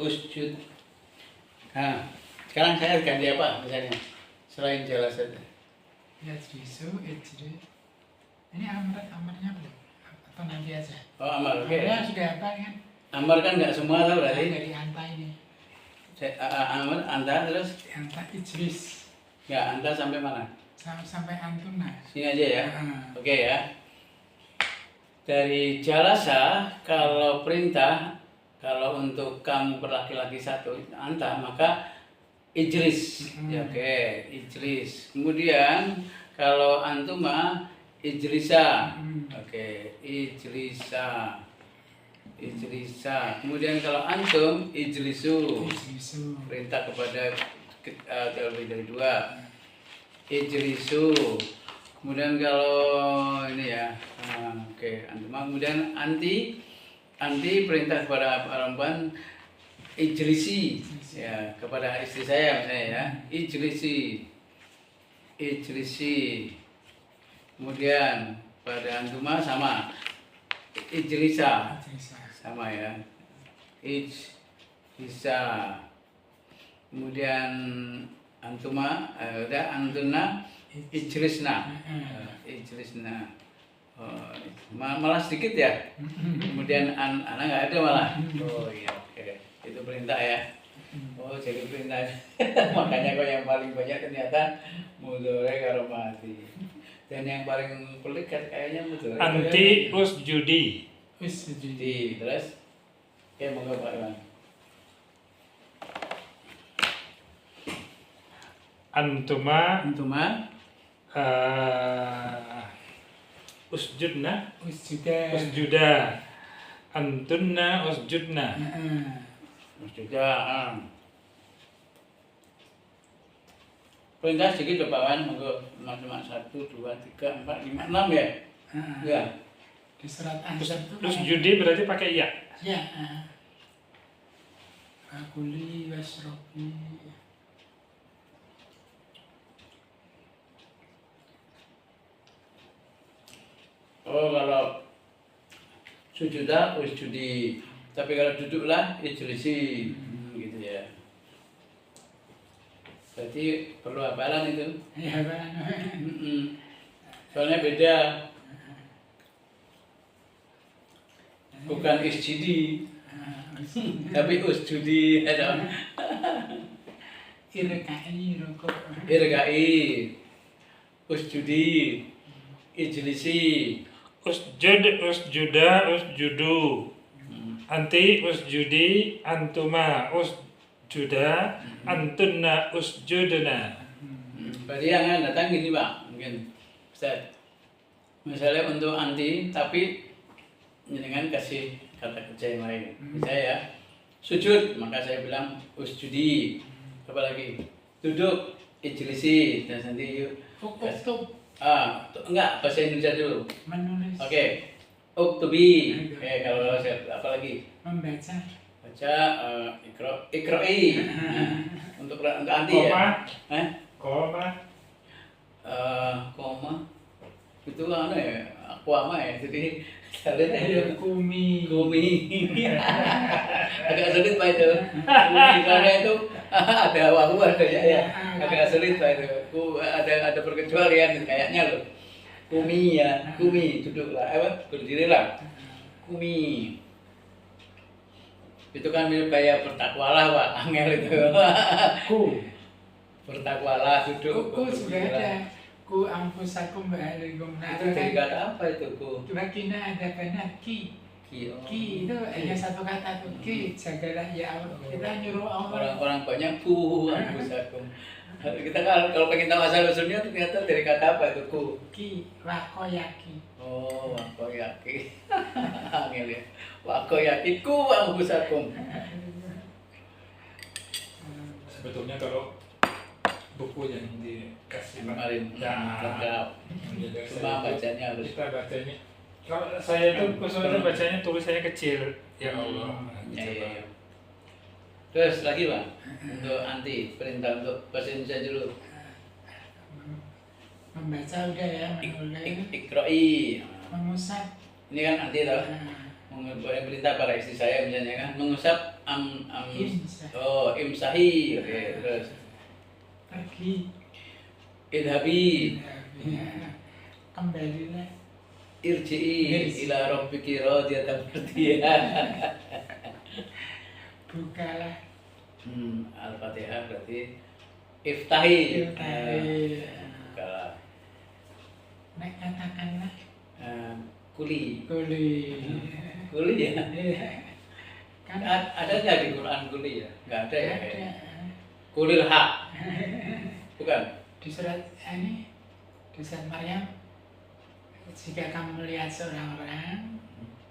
usjud. Nah, sekarang saya ganti apa misalnya selain jalasa? Yajlisu, ijri. Ini amarnya belum? Atau nanti aja? Oh, amar, oke. Ya sudah apa kan? Amar kan nggak semua tahu berarti. Dari anta ini. Amar, anta terus? Anta ijlis. Ya, anta sampai mana? Sampai antuna. Sini aja ya. Oke ya. Dari jalasa, kalau perintah, kalau untuk kamu berlaki-laki satu, anta, maka ijlis. Ya, oke, ijlis. Kemudian kalau antuma, ijlisa. Oke, ijlisa. Ijlisa. Kemudian kalau antum, ijlisu. Perintah kepada lebih dari dua. Ijlisu. Kemudian kalau ini ya, oke, antuma. Kemudian anti perintah kepada perempuan, ijlisi, ya, kepada istri saya misalnya ya, ijlisi. Kemudian pada antuma sama, ijlisa, sama ya, ijlisa. Kemudian antuma, udah antuna, ijlisna. Malah sedikit ya. Kemudian anak nggak ada malah. Oh iya, oke. Itu perintah ya. Oh, jadi perintah. Makanya kok yang paling banyak ternyata mudhari karo mati. Dan yang paling pelik kayaknya mudhari. Anti usjudi. Usjudi. Terus ya monggo Pak Iwan. Antuma usjudna. Usjuda. Antunna usjudna. Usjuda. Perintah sedikit Pak Wan, monggo cuma 1, 2, 3, 4, 5, 6 ya? Ya. Di surat Ansar itu Usjudi berarti pakai ya? Ya. Akuli wasrobi. Oh, kalau sujuda usjudi, tapi kalau duduklah ijlisi, gitu ya. Berarti perlu hafalan itu. Ya, hafalan. Soalnya beda. Bukan isjidi, tapi usjudi. Irkai rokok. Irgai, usjudi, ijlisi. Usjud, usjuda, usjudu. Anti usjudi, antuma usjuda, antunna usjudna. Berarti yang datang gini Pak, mungkin Ustaz. Misalnya untuk anti, tapi dengan kasih kata kerja yang lain. Misalnya ya, sujud, maka saya bilang usjudi. Apa lagi? Duduk, ijlisi. Dan nanti yuk. Uktub. Enggak, bahasa Indonesia dulu. Menulis. Oke. Uktubi. Oke, kalau saya apa lagi? Membaca. Baca, ikroi. Untuk anti ya. Koma. Koma. Itu apa ya? Akuama ya. Jadi kalian Kumi. Agak sulit Pak itu. Karena itu ada wahu ada ya. Agak sulit Pak itu. Ada perkecualian kayaknya loh. Kumi ya, duduklah, berdirilah. Kumi. Itu kan mirip kayak bertakwalah Pak, angel itu. Bertakwalah, duduk. Ku sudah ada. Ku ampusakum ba'alikum. Itu dari kata apa itu ku? Wakina ada benar ki. Ki itu hanya satu kata tuh. Ki jagalah ya Allah. Kita nyuruh Allah. Orang-orang banyak ku ampusakum. Kita kalau pengen tahu asal usulnya ternyata dari kata apa itu ku? Ki wakoyaki. Oh, wakoyaki. Angel ya. Wakoyaki ku ampusakum. Sebetulnya kalau buku yang dikasih Kemarin lengkap. Cuma bacanya harus. Kita bacanya. Kalau saya itu khususnya bacanya tulisannya kecil. Ya Allah. Ya. Terus lagi Pak, untuk anti perintah untuk bahasa Indonesia dulu. Membaca udah ya, menulis. Ikroi. Mengusap. Ini kan anti tau. Perintah para istri saya misalnya kan mengusap Imsah. Oh, imsahi. Oke, terus Pergi. idhabi, Kembalilah. irji'i ila rabbiki radiyatan mardiyah. Bukalah. Al-Fatihah berarti iftahi. Iftahi. Bukalah. Nek katakanlah. Kuli. Kuli. Kuli ya. Kan Ada nggak di Quran kuli ya? Nggak ada ya? ada. Kulil haq. Bukan. Di surat ini, di surat Maryam, jika kamu melihat seorang orang,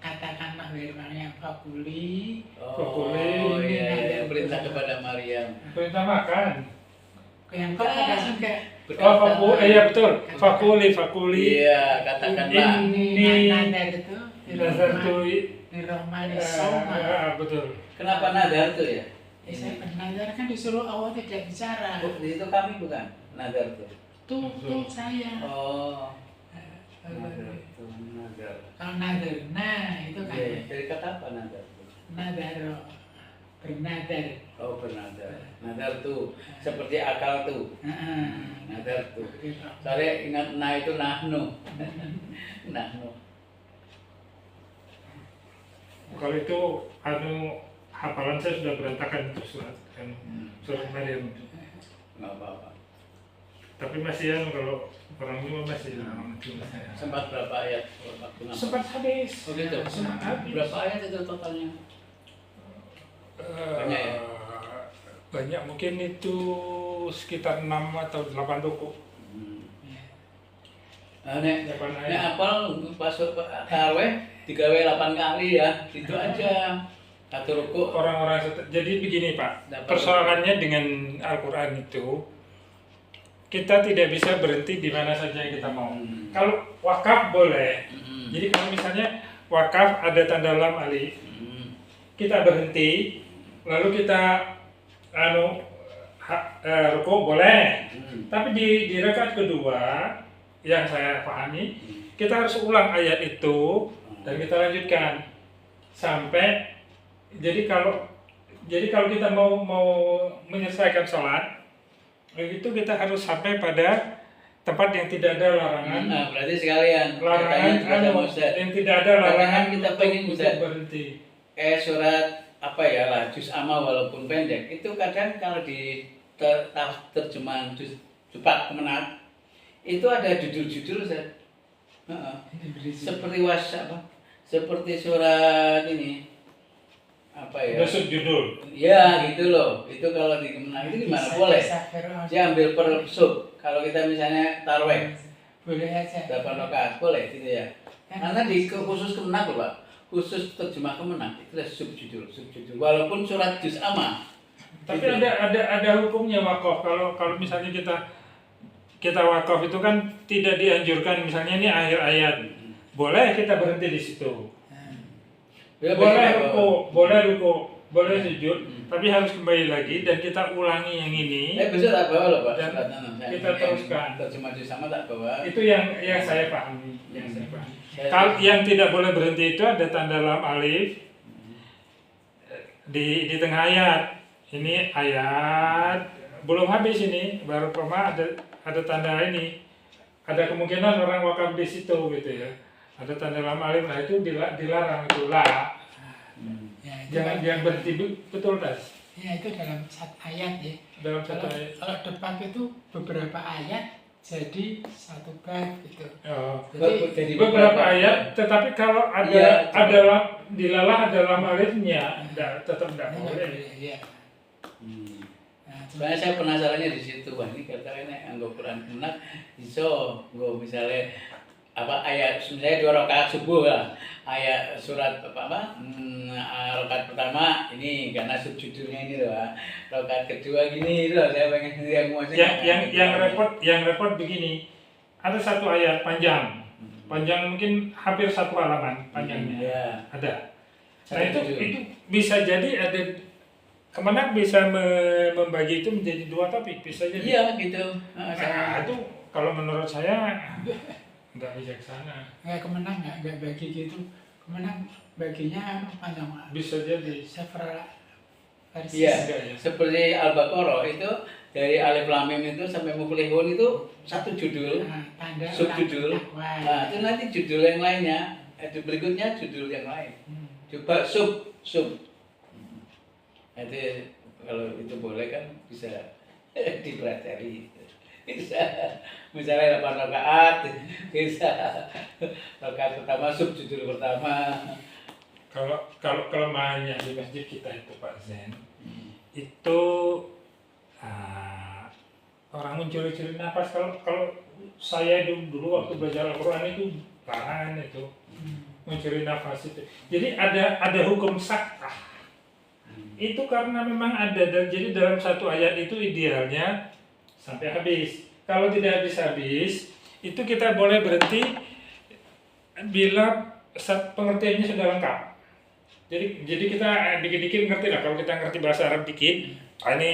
katakanlah wahai Maryam, fakuli. Oh iya, perintah kepada Maryam. Perintah makan. Yang kau ada juga. Oh, iya betul. Fakuli. Iya, katakanlah. Ini nadar itu. Nazartu Di Rohmani Soma. betul. Kenapa nadar tuh ya? Saya bernadar kan disuruh Allah tidak bicara. Itu kami bukan nadar tuh. Tuh saya. Oh. Nadar tuh, nadar. Kalau nadar, nah itu kan. Iya, dari kata apa nadar tuh? Nadaro, bernadar. Oh, bernadar. Nadar tuh seperti akal tuh. Nadar tuh. Soalnya ingat nah itu nahnu. Nahnu. Kalau itu hafalan saya sudah berantakan itu surat Maryam. Nggak apa-apa. Tapi masih kalau orang ini masih Sempat berapa ayat waktu ngapain? sempat habis. Oh gitu. Sempat habis. Berapa ayat itu totalnya? Banyak ya? Banyak, mungkin itu sekitar 6 atau 8 buku. Nah, nek 8 nek ayat. apal pas tarawih digawe 8 kali ya, gitu aja. Satu ruku. Orang-orang jadi begini Pak, Dapat persoalannya dengan Al-Quran itu kita tidak bisa berhenti di mana saja yang kita mau. Kalau wakaf boleh. Jadi kalau misalnya wakaf ada tanda lam alif, kita berhenti, lalu kita ruku boleh. Tapi di rakaat kedua yang saya pahami, kita harus ulang ayat itu dan kita lanjutkan sampai jadi kalau kita mau menyelesaikan sholat itu kita harus sampai pada tempat yang tidak ada larangan. Nah, berarti sekalian Larangan katanya juga Ustaz. yang tidak ada larangan Kita pengen untuk Ustaz. berhenti. Surat apa ya lah, juz amma walaupun pendek, itu kadang kalau di terjemahan juz 4 kemenat itu ada judul-judul Ustaz. Seperti apa? Seperti surat ini apa ya? Ada subjudul. Ya gitu loh. Itu kalau di kemenang itu gimana? Boleh. Dia ambil per sub. Kalau kita misalnya tarawih Boleh aja. 8 rakaat boleh gitu ya. Karena di khusus kemenang loh Pak. Khusus terjemah kemenang itu ada subjudul. Walaupun surat juz amma. Tapi gitu. ada hukumnya wakaf. Kalau misalnya kita wakaf itu kan tidak dianjurkan, misalnya ini akhir ayat. Boleh kita berhenti di situ. Ya, boleh ruku, boleh sujud, tapi harus kembali lagi dan kita ulangi yang ini. Besok tak bawa loh Pak. Dan suratnya. kita teruskan. Terjemah juz amma tak bawa. Itu yang saya pahami. Kalau yang tidak boleh berhenti itu ada tanda lam alif di tengah ayat. Ini ayat belum habis ini, baru ada tanda ini. Ada kemungkinan orang wakaf di situ gitu ya. Ada tanda lam alif, nah itu dilarang itu lah. Ya, Jangan berhenti betul Tas. Ya itu dalam satu ayat ya. Dalam satu ayat. Kalau depan itu beberapa ayat jadi satu bab gitu. Oh. Jadi Beberapa ayat, tetapi kalau Iya, dilalah ada lam alifnya, tetap tidak boleh. Iya. Soalnya saya penasarannya di situ. Wah ini katanya anggo Quran kemenang iso nggo misalnya apa ayat misalnya 2 rakaat subuh lah. Ayat surat rakaat pertama ini karena subjudulnya ini loh. Rakaat kedua gini loh, saya pengen yang mau Yang repot begini. Ada satu ayat panjang mungkin hampir 1 halaman panjangnya. Iya. Ada. Nah itu bisa jadi ada kemenang bisa membagi itu menjadi 2 topik, bisa jadi. Iya gitu. Nah, itu kalau menurut saya nggak bijaksana. Nggak kemenang nggak bagi gitu. Kemenang baginya panjang. Bisa jadi. Several persis. Iya, Enggak ya? seperti Al-Baqarah itu dari Alif Lam Mim itu sampai Muflihun itu satu judul, Nah, tanda subjudul. takwa. Nah, itu nanti judul yang lainnya, berikutnya judul yang lain. Hmm. Coba sub. Nanti kalau itu boleh kan bisa dipelajari. Bisa misalnya 8 rakaat, bisa rakaat pertama judul pertama. Kalau kelemahannya di masjid kita itu Pak Zen, itu orang mencuri-curi nafas. Kalau saya dulu waktu belajar Al-Quran itu tahan itu mencuri nafas itu. Jadi ada hukum sakah. Itu karena memang ada, dan jadi dalam satu ayat itu idealnya sampai habis. Kalau tidak habis-habis, itu kita boleh berhenti bila pengertiannya sudah lengkap. Jadi kita dikit-dikit ngerti lah. Kalau kita ngerti bahasa Arab dikit, ini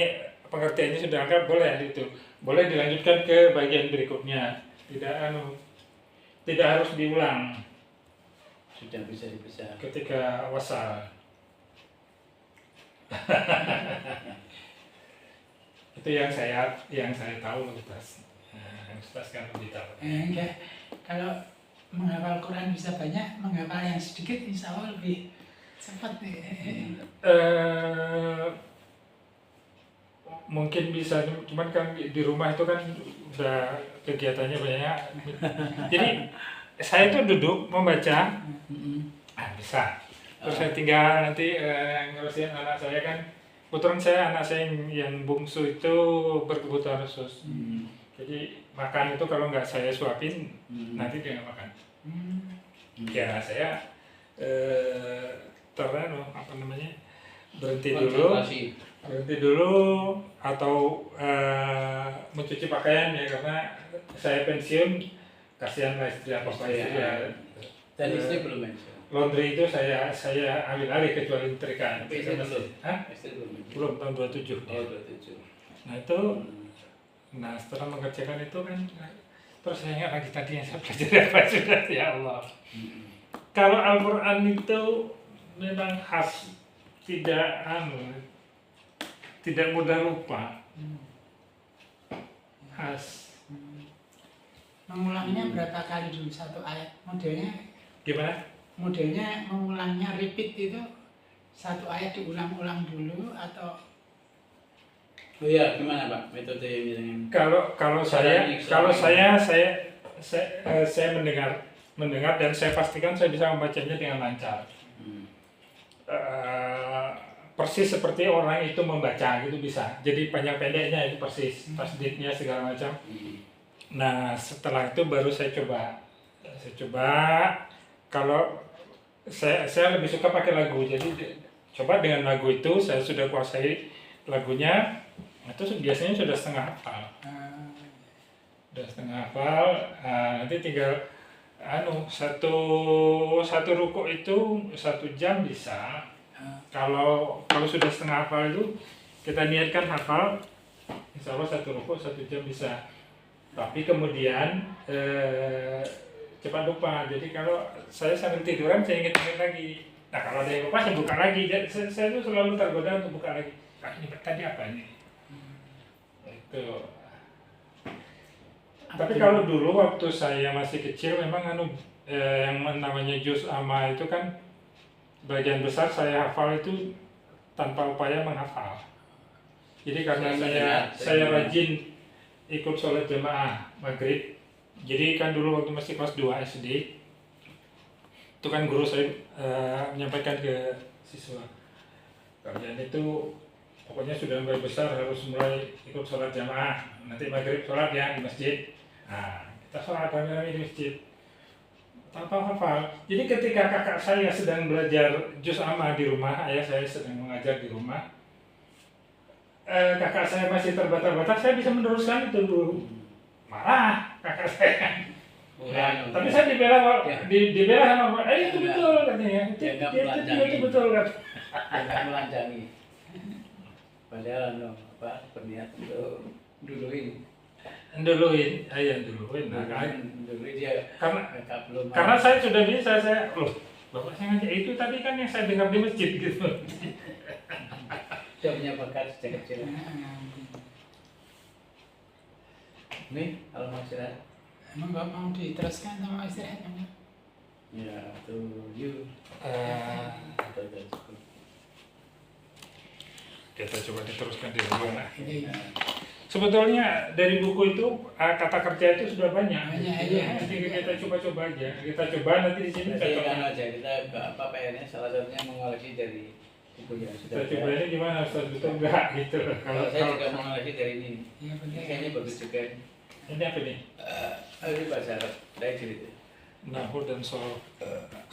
pengertiannya sudah lengkap, boleh itu. Boleh dilanjutkan ke bagian berikutnya. Tidak harus diulang Sudah bisa dipisah. ketika wasal. Itu yang saya tahu Ustaz. Ustaz kan lebih tahu. Enggak. Kalau menghafal Quran bisa banyak, menghafal yang sedikit insya Allah lebih cepat nih. Mungkin bisa, cuman kan di rumah itu kan udah kegiatannya banyak. Jadi saya tuh duduk membaca, bisa. Terus saya tinggal nanti ngurusin anak saya kan. Kebetulan anak saya yang bungsu itu berkebutuhan khusus. Jadi makan itu kalau nggak saya suapin, nanti dia nggak makan. Ya saya berhenti dulu atau mencuci pakaian ya, karena saya pensiun, kasihan lah istri apa ya. Dan istri belum mention. Laundry itu saya ambil alih kecuali nyetrika. Istri belum. Istri belum. Belum, tahun 27. Oh, 27. Nah itu, setelah mengerjakan itu kan, terus saya ingat lagi tadi yang saya pelajari apa sudah, ya Allah. Kalau Al-Quran itu memang khas, tidak mudah lupa. Khas. Mengulangnya berapa kali dulu satu ayat? Modelnya Gimana? mengulangnya repeat itu satu ayat diulang-ulang dulu atau? Oh iya, gimana Pak metode yang Kalau saya mendengar dan saya pastikan saya bisa membacanya dengan lancar. Persis seperti orang itu membaca gitu bisa. Jadi panjang pendeknya itu persis, tasdidnya segala macam. Nah setelah itu baru saya coba. Kalau saya lebih suka pakai lagu. Jadi coba dengan lagu itu saya sudah kuasai lagunya. Itu biasanya sudah setengah hafal. Nanti tinggal satu ruku itu 1 jam bisa. Kalau sudah setengah hafal itu kita niatkan hafal, insya Allah 1 ruku 1 jam bisa. Tapi kemudian cepat lupa. Jadi kalau saya sambil tiduran saya ingat lagi. Nah kalau ada yang lupa saya buka lagi. Saya itu selalu tergoda untuk buka lagi. Ini tadi apa ini? Itu. Tapi kalau dulu waktu saya masih kecil memang yang namanya juz amma itu kan bagian besar saya hafal itu tanpa upaya menghafal. Jadi karena saya rajin ikut sholat jamaah maghrib. Jadi kan dulu waktu masih kelas 2 SD itu kan guru saya menyampaikan ke siswa, kalian itu pokoknya sudah mulai besar harus mulai ikut sholat jamaah. Nanti maghrib sholat ya di masjid. Nah kita sholat rame-rame di masjid tanpa hafal. Jadi ketika kakak saya sedang belajar juz amma di rumah, ayah saya sedang mengajar di rumah, kakak saya masih terbata-bata, saya bisa meneruskan itu dulu. Marah kakak saya. Tapi saya dibela sama itu betul katanya. Itu betul kan. Jangan melanjangi. Padahal berniat untuk duluin. Duluin. Nah, kan. Duluin dia. Karena saya sudah bisa, bapak saya ngajak itu tadi kan yang saya dengar di masjid gitu. Sudah punya bakat sejak kecil. Nih, kalau mau istirahat. Emang nggak mau diteruskan sama istirahat kamu? Ya, tuh, you. Udah cukup. Kita coba diteruskan di mana. Iya. Sebetulnya dari buku itu kata kerja itu sudah banyak. Banyak, iya. Nanti kita coba-coba aja. Kita coba nanti di sini Jadi kita kan aja kita ke apa PR-nya salah satunya mengoleksi dari buku yang sudah coba ada. ini gimana Ustaz betul enggak gitu. Kalau saya juga mengoleksi dari ini. Iya Ini betul. kayaknya bagus juga. Ini apa nih? Ini bahasa Arab, dari cerita. Nahwu dan sorf.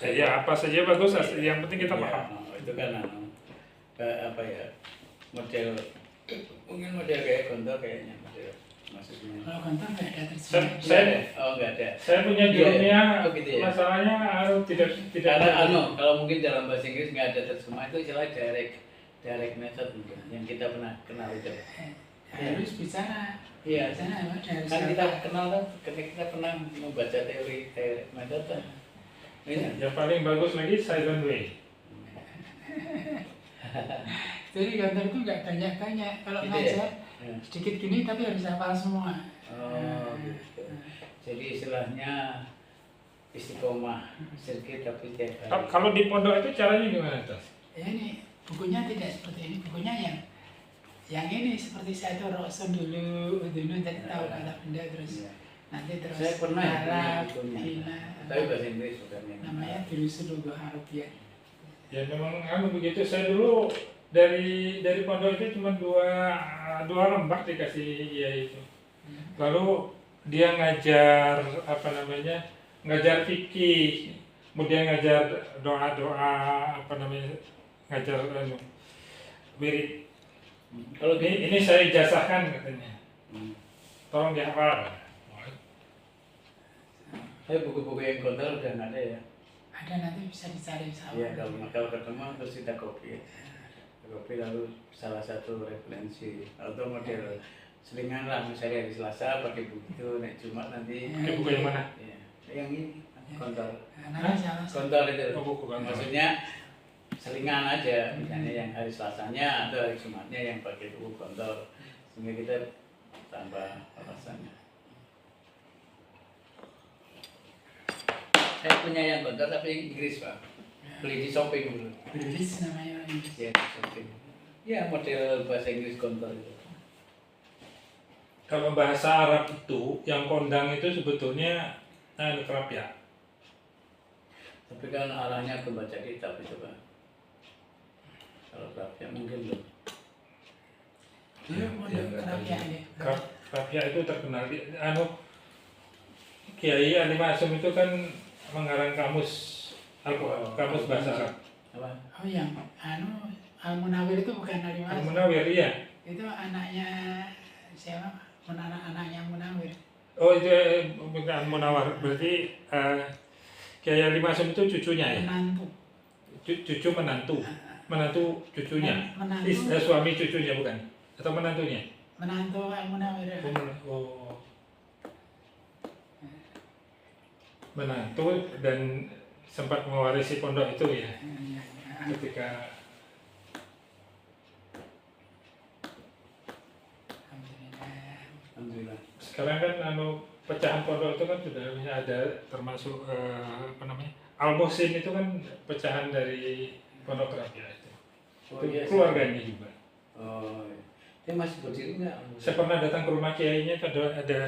Ya apa saja bagus, yang penting kita paham. Itu kan apa ya, model mungkin model kayak Gontor kayaknya model maksudnya. Kalau kantor nggak ada Saya- terjemahan. Oh enggak ada. Saya punya Iya, jurumnya, oh gitu ya. masalahnya tidak Karena kalau mungkin dalam bahasa Inggris nggak ada terjemah itu istilah direct method mungkin yang kita pernah kenal itu. Harus bicara. Iya. Bicara apa? Harus Kan kita kenal kan ketika kita pernah membaca teori method kan. Ini yang paling bagus lagi silent way. Jadi kantor itu nggak banyak-banyak. Kalau Gitu ngajar ya? sedikit gini tapi harus hafal semua. Oh gitu. Jadi istilahnya istiqomah sedikit tapi tiap hari. Kalau di pondok itu caranya gimana tuh? Ya ini bukunya tidak seperti ini. Bukunya yang ini seperti saya itu rosun dulu jadi tahu kata benda terus Iya. nanti terus Saya pernah ya punya Arab, bukunya. Cina, Tapi bahasa Inggris bukan yang namanya Durusul Lughah Arabiyyah. Ya memang begitu. Saya dulu dari pondok itu cuma dua lembar dikasih ya itu. Lalu dia ngajar apa namanya, ngajar fikih, kemudian ngajar doa ngajar wirid. Kalau Ini saya ijazahkan katanya. Tolong dihafal. Saya buku-buku yang kotor udah nggak ada ya. Ada nanti bisa dicari sama. Iya kalau ketemu terus kita copy. Copy lalu salah satu referensi atau model selingan lah misalnya hari Selasa pakai buku itu, naik Jumat nanti. Ini buku yang mana? Iya. Yang ini kotor. Nanti salah. Kotor itu. Oh, buku kantor. Maksudnya selingan aja, misalnya yang hari Selasanya atau hari Jumatnya yang pakai buku kotor, sehingga kita tambah alasannya. Saya punya yang kotor tapi yang Inggris Pak, beli di shopping dulu. Beris namanya orang Inggris. Ya di shopping. Ya model bahasa Inggris kotor itu. Kalau bahasa Arab itu yang kondang itu sebetulnya kerap ya. Tapi kan arahnya ke baca kitab itu Pak. Kalau ya mungkin belum. Dia model Arabiyyah ya. Kerapia itu terkenal. Kiai Ali Masum itu kan mengarang kamus kamus bahasa Arab. Apa? Oh yang Al-Munawir itu bukan dari Mas. Munawir ya. Itu anaknya siapa? Anaknya Munawir. Oh itu bukan Munawar. Berarti Kiai Ali Masum itu cucunya ya. Menantu. Cucu menantu cucunya. Menantu. Suami cucunya bukan? Atau menantunya? Menantu Al-Munawir. Oh. Menantu dan sempat mewarisi pondok itu ya ketika Alhamdulillah. sekarang kan pecahan pondok itu kan sudah ada termasuk Al-Muhsin itu kan pecahan dari pondok Kerapia itu. Oh, Itu iya, keluarganya juga. Oh, iya. Dia masih berdiri nggak? Saya pernah datang ke rumah kiainya, ada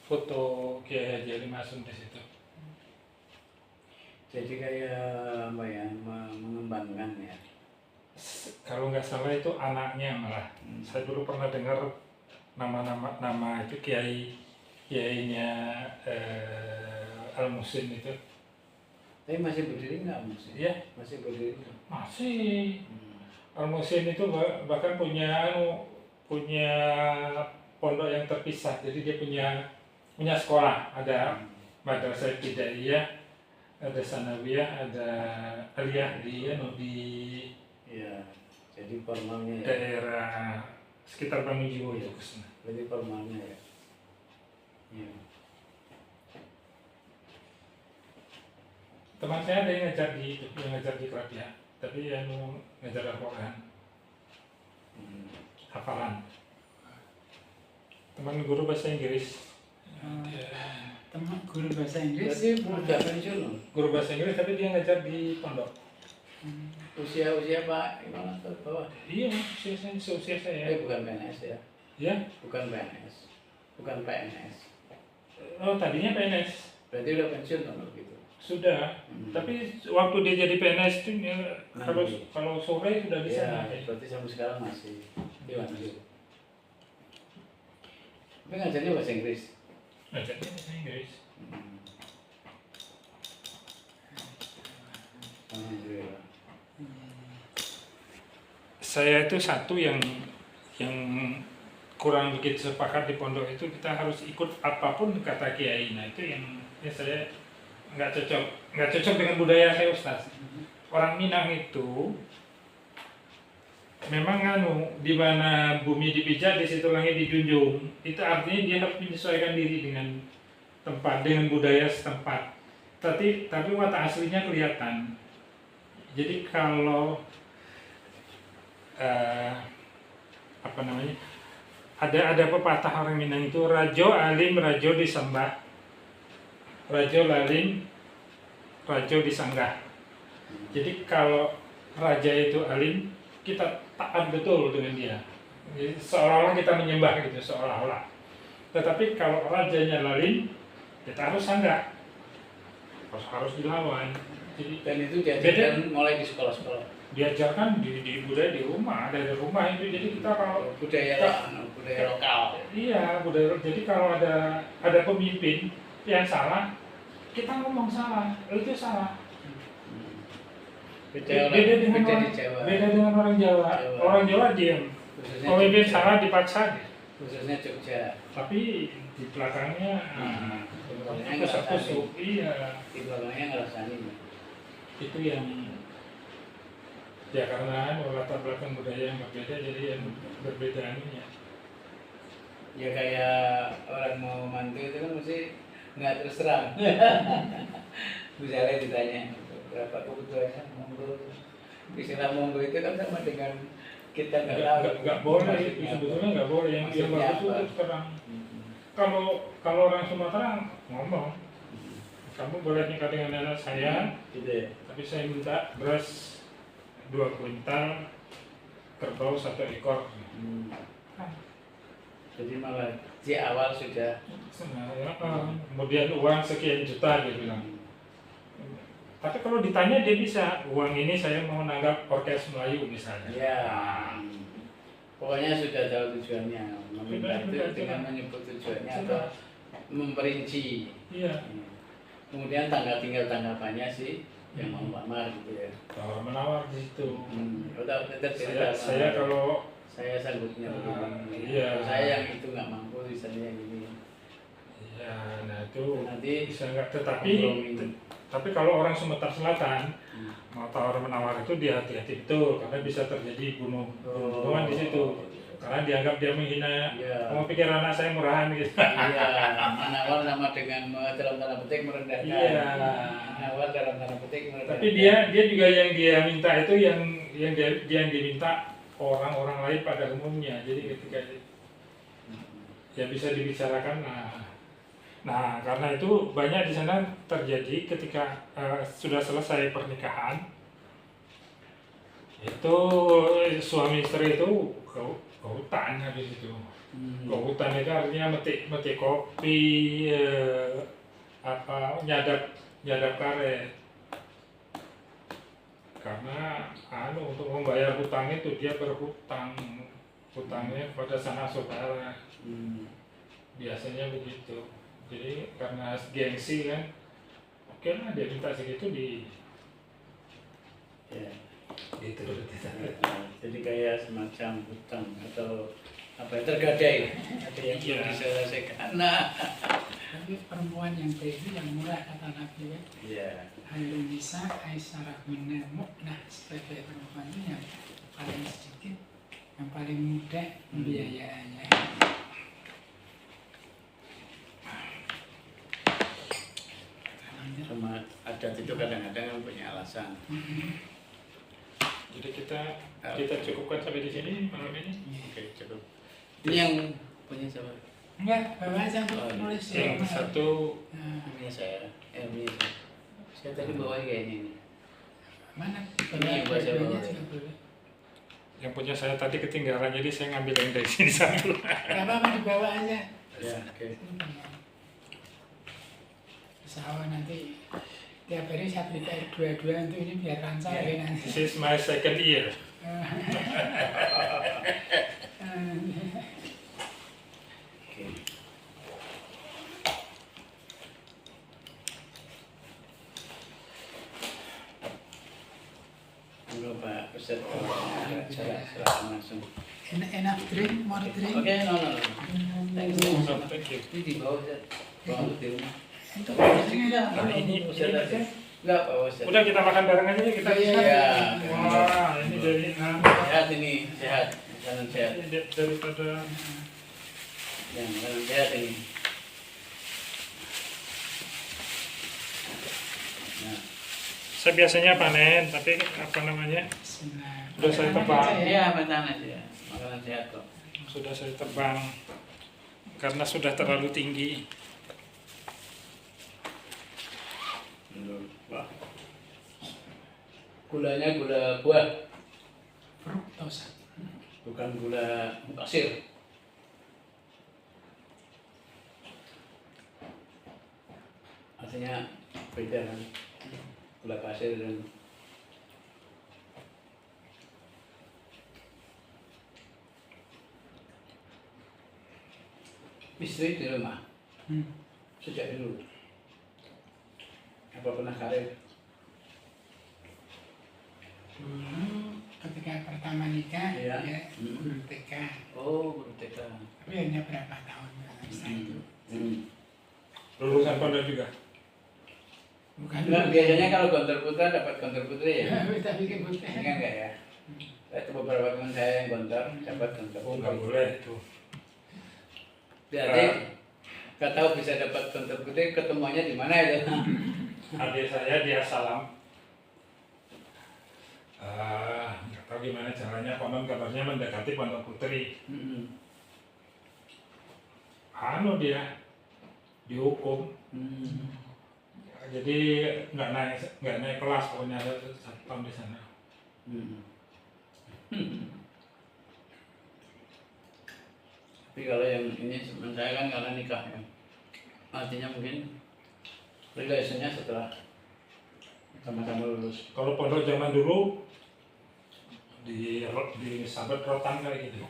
foto Kiai Haji Ali Masum di situ. Jadi kayak apa ya, mengembangkan ya. Kalau nggak salah itu anaknya malah. Saya dulu pernah dengar nama itu kiainya Al-Muhsin itu. Tapi masih berdiri nggak Muhsin? Iya. Masih berdiri. Masih. Al-Muhsin itu bahkan punya pondok yang terpisah. Jadi dia punya sekolah, ada madrasah ibtidaiyah, ada sanawiyah, ada aliyah di Iya. Jadi formalnya ya. daerah sekitar Bangjiwo itu kesana. Jadi formalnya ya. Iya. Teman saya ada yang ngajar di Kerapia, tapi yang ngajar Al-Quran. hafalan. Teman guru bahasa Inggris. Teman guru bahasa Inggris. Berarti udah pensiun loh. Guru bahasa Inggris tapi dia ngajar di pondok. Usia Pak gimana tuh bawah? Iya, seusia saya. Bukan PNS ya? Ya. Bukan PNS, bukan PNS. Oh, tadinya PNS. Berarti udah pensiun kalau gitu. Sudah. Tapi waktu dia jadi PNS itu kalau sore sudah di sana. Ya, berarti sampai sekarang masih dilanjut. Tapi ngajarnya bahasa Inggris. Ngajarnya bahasa Inggris. Alhamdulillah. Saya itu satu yang kurang begitu sepakat di pondok itu, kita harus ikut apapun kata kiai. Nah itu yang saya nggak cocok dengan budaya saya, Ustaz. Orang Minang itu memang di mana bumi dipijak di situ langit dijunjung. Itu artinya dia harus menyesuaikan diri dengan tempat, dengan budaya setempat. Tapi watak aslinya kelihatan. Jadi kalau ada pepatah orang Minang itu, rajo alim rajo disembah, rajo lalim rajo disanggah. Jadi kalau raja itu alim, kita taat betul dengan dia. Jadi seolah-olah kita menyembah gitu, seolah-olah. Tetapi kalau rajanya lalim, kita harus sanggah, harus dilawan. Jadi Dan itu diajarkan mulai di sekolah-sekolah. Diajarkan di budaya di rumah, dari rumah itu. Jadi kita kalau budaya lokal. Iya, budaya. Jadi kalau ada pemimpin yang salah, kita ngomong salah, itu salah. Beda dengan orang Jawa. Orang Jawa diam. Pemimpin salah dipaksa. Khususnya Jogja. Tapi di belakangnya kusuk-kusuk. Iya. Di belakangnya ngerasain. Itu yang ya karena latar belakang budaya yang berbeda, jadi yang berbeda anunya. Ya kayak orang mau mantu itu kan mesti nggak terus terang. Misalnya ditanya berapa kebutuhannya, monggo. Istilah monggo itu kan sama dengan kita nggak boleh, itu sebetulnya nggak boleh. Yang bagus itu terus terang. Kalau orang Sumatera ngomong, kamu boleh nikah dengan anak saya, gitu ya. Tapi saya minta beras 2 kuintal, kerbau 1 ekor. Jadi malah di awal sudah. Kemudian uang sekian juta dia bilang. Tapi kalau ditanya dia bisa, uang ini saya mau nanggap orkes Melayu misalnya. Ya. Pokoknya sudah tahu tujuannya. Meminta itu dengan menyebut tujuannya atau memperinci. Iya. Kemudian tinggal tanggapannya sih yang mau melamar gitu ya. Tawar menawar di situ. Saya kalau saya sanggupnya begini. Iya. Saya yang itu nggak mampu, misalnya yang ini. Iya, nah itu Nanti bisa nggak. Tapi kalau orang Sumatera Selatan mau tawar menawar itu dia hati-hati betul, karena bisa terjadi bunuhan di situ. Karena dianggap dia menghina. Ya. Mau pikir anak saya murahan gitu. Iya, menawar sama dengan dalam tanda petik merendahkan. Iya. Menawar dalam tanda petik merendahkan. Tapi dia juga yang dia minta itu yang diminta orang-orang lain pada umumnya. Jadi ketika ya bisa dibicarakan. Nah karena itu banyak di sana terjadi ketika sudah selesai pernikahan, itu suami istri itu ke hutan habis itu. Ke hutan itu artinya metik kopi, nyadap karet. Karena untuk membayar hutang itu dia berhutang, hutangnya pada sanak saudara. Biasanya begitu. Jadi karena gengsi kan, oke lah dia minta segitu Ya. gitu. Jadi kayak semacam hutang atau apa yang tergadai, ada yang belum diselesaikan. Nah, Tapi perempuan yang kayak itu yang murah kata Nabi ya. iya. Hailun nisa aisyarah minal mu'nah, sebagai perempuan itu yang paling sedikit, yang paling mudah membiayaannya. Sama adat itu kadang-kadang punya alasan. Jadi kita cukupkan sampai di sini malam ini. Oke, cukup. Ini yang punya siapa? Enggak, bawa aja untuk Oh, iya. nulis. Yang satu Nah, Punya saya. Punya saya. Saya tadi bawa kayaknya ini. mana? Ini yang buat saya bawa. juga boleh. yang punya saya tadi ketinggalan, jadi saya ngambil yang dari sini satu. Gak apa-apa, dibawa aja. Ya, oke. Usaha nanti tiap hari saya beli dua-dua untuk ini biar lancar ya nanti. This is my second year. Oke. Enggak Pak, Ustaz. Silakan langsung. Enak drink, mau drink? Oke, no. Thank you. Oh, thank you. Ini di bawah Ustaz. Bawa untuk di rumah. Untuk drinknya Nah, ini Ustaz aja. Enggak, Pak Ustaz. Udah kita makan bareng aja ya, kita. Iya. Wah, ini dari Sehat ini, sehat. Jangan sehat. daripada Yang jangan sehat ini. Nah, saya biasanya panen, tapi apa namanya Bismillah. Udah saya tebak. iya makan aja. Makanan sehat kok. sudah saya tebang karena sudah terlalu tinggi. Wah. Gulanya gula buah, Fruktosa. bukan gula pasir. Artinya beda kan, gula pasir dan istri di rumah sejak dulu. Apa pernah karir? Dulu ketika pertama nikah, Iya. ya guru TK. Oh, guru TK. Tapi hanya berapa tahun setelah itu. Lulusan pondok juga. Bukan Enggak, biasanya kalau gontor putra dapat gontor putri ya. kita bikin putih. Ini kan enggak ya? Itu beberapa teman saya yang gontor dapat gontor Oh, putri. nggak boleh itu. Berarti nggak tahu bisa dapat gontor putri, ketemuannya di mana itu? Adik saya dia salam. Nggak tahu gimana caranya, konon kabarnya mendekati pondok putri. Anu dia dihukum. Jadi nggak naik kelas, pokoknya ada 1 tahun di sana. Tapi kalau yang ini teman saya kan karena nikah ya, artinya mungkin relasinya setelah sama-sama lulus. Kalau pondok zaman dulu di sabet rotan kayak gitu.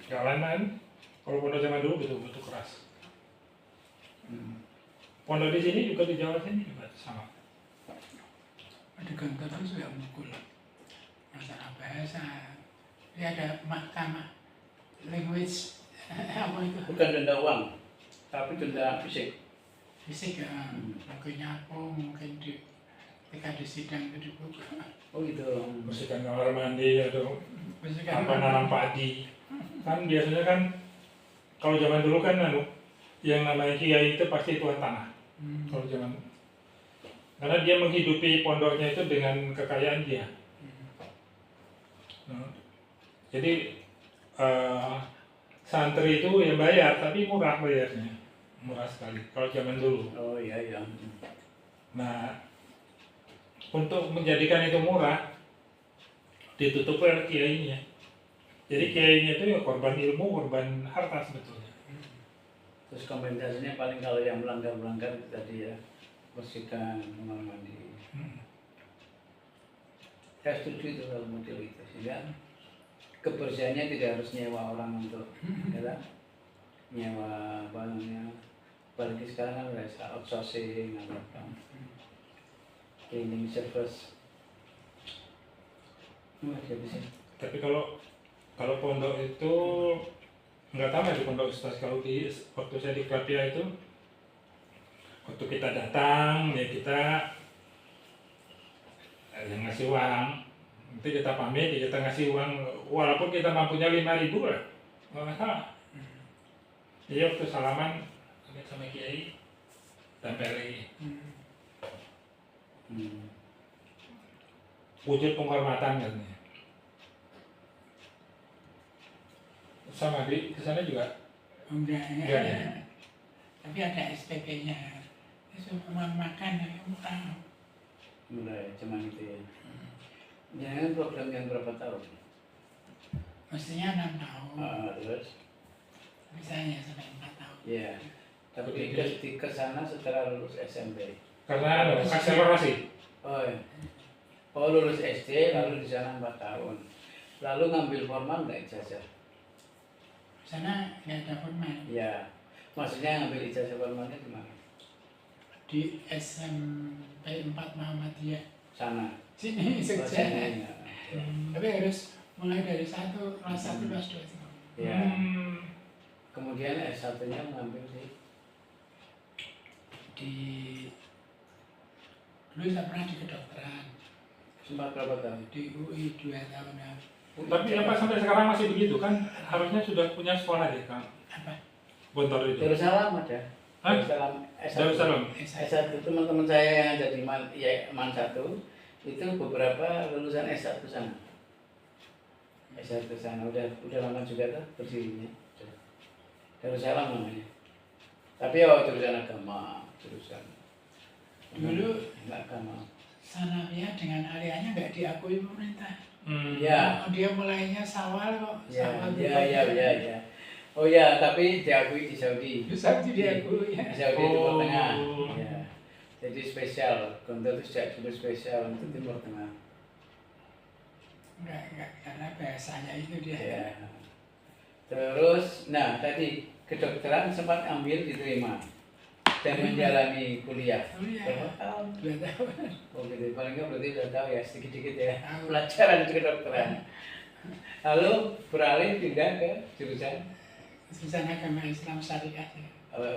Gak lain-lain. Kalau pondok zaman dulu betul-betul keras. Pondok di sini juga di Jawa sini juga sama. Di kantor itu juga mukul masalah bahasa. Dia ada mahkamah language apa itu? Bukan denda uang, tapi denda fisik. Fisik ya, mungkin nyapu, mungkin ketika di sidang itu dibuka. Oh gitu. Bersihkan kamar mandi atau Bersihkan apa nanam padi. Kan biasanya kan kalau zaman dulu kan yang namanya kiai itu pasti tuan tanah. Kalau zaman karena dia menghidupi pondoknya itu dengan kekayaan dia. Nah, jadi santri itu ya bayar, tapi murah bayarnya, murah sekali. Kalau zaman dulu. Oh iya iya. Nah, untuk menjadikan itu murah, ditutup oleh kiainya. Jadi kiainya itu ya korban ilmu, korban harta sebetulnya. Terus kompensasinya paling kalau yang melanggar itu tadi ya, bersihkan kamar mandi. Saya setuju itu kalau model itu sehingga kebersihannya tidak harus nyewa orang untuk ya, nyewa apa namanya, apalagi sekarang kan ada outsourcing atau apa, cleaning service. Jadi sih. Tapi kalau pondok itu nggak tahu ya di pondok Ustaz, kalau waktu saya di Krapia itu waktu kita datang ya kita yang ngasih uang, nanti kita pamit ya kita ngasih uang walaupun kita mampunya 5.000 lah, nggak masalah. Jadi waktu salaman sama kiai tempeli wujud penghormatan katanya. Sama di sana juga. Enggak, Enggak, ya? Tapi ada SPP-nya. Semua makan, kamu tahu. Mulai cuman itu ya. Jangan program yang berapa tahun? Mestinya 6 tahun. Terus, Misalnya sampai 4 tahun. ya. Tapi ke sana setelah lulus SMP. Karena akselerasi. Oh, iya. Oh lulus SD lalu di sana 4 tahun. Lalu ngambil formal nggak ijazah? Di sana nggak ada formal. Ya. Maksudnya ngambil ijazah formalnya di mana? Di SMP 4 Muhammadiyah. Sana. Sini Oh, saja. sini, ya. Tapi harus mulai dari kelas 1, kelas 2 itu. Ya. Kemudian S1-nya mengambil Di dulu saya pernah di kedokteran sempat berapa tahun? di UI 2 tahun. Tapi apa sampai sekarang masih begitu kan? Harusnya sudah punya sekolah deh Kang. Apa? Gontor itu. Darussalam ada. Hah? Darussalam S1. Darussalam. S1. S1 teman-teman saya yang ada di Man 1 itu beberapa lulusan S1 sana. S1 sana udah lama juga tuh berdirinya. Darussalam namanya. Tapi ya jurusan agama, jurusan Dulu agama. Sanawiyah dengan aliyahnya nggak diakui pemerintah. Ya, Dia mulainya Sawal kok. ya, Sawal ya. Oh ya, tapi diakui di Saudi. Di Saudi diakui ya. Di Saudi Timur Tengah. Ya. Jadi spesial, Gontor itu sejak dulu spesial untuk Timur Tengah. Enggak, karena bahasanya itu dia. Ya. Terus, nah tadi kedokteran sempat ambil diterima dan menjalani kuliah. Oh iya. Berapa tahun? 2 tahun. Oh gitu, paling nggak berarti udah tahu ya sedikit-sedikit ya Tahu. pelajaran di kedokteran. Lalu beralih pindah ke jurusan Jurusan agama Islam Syariah. Ya.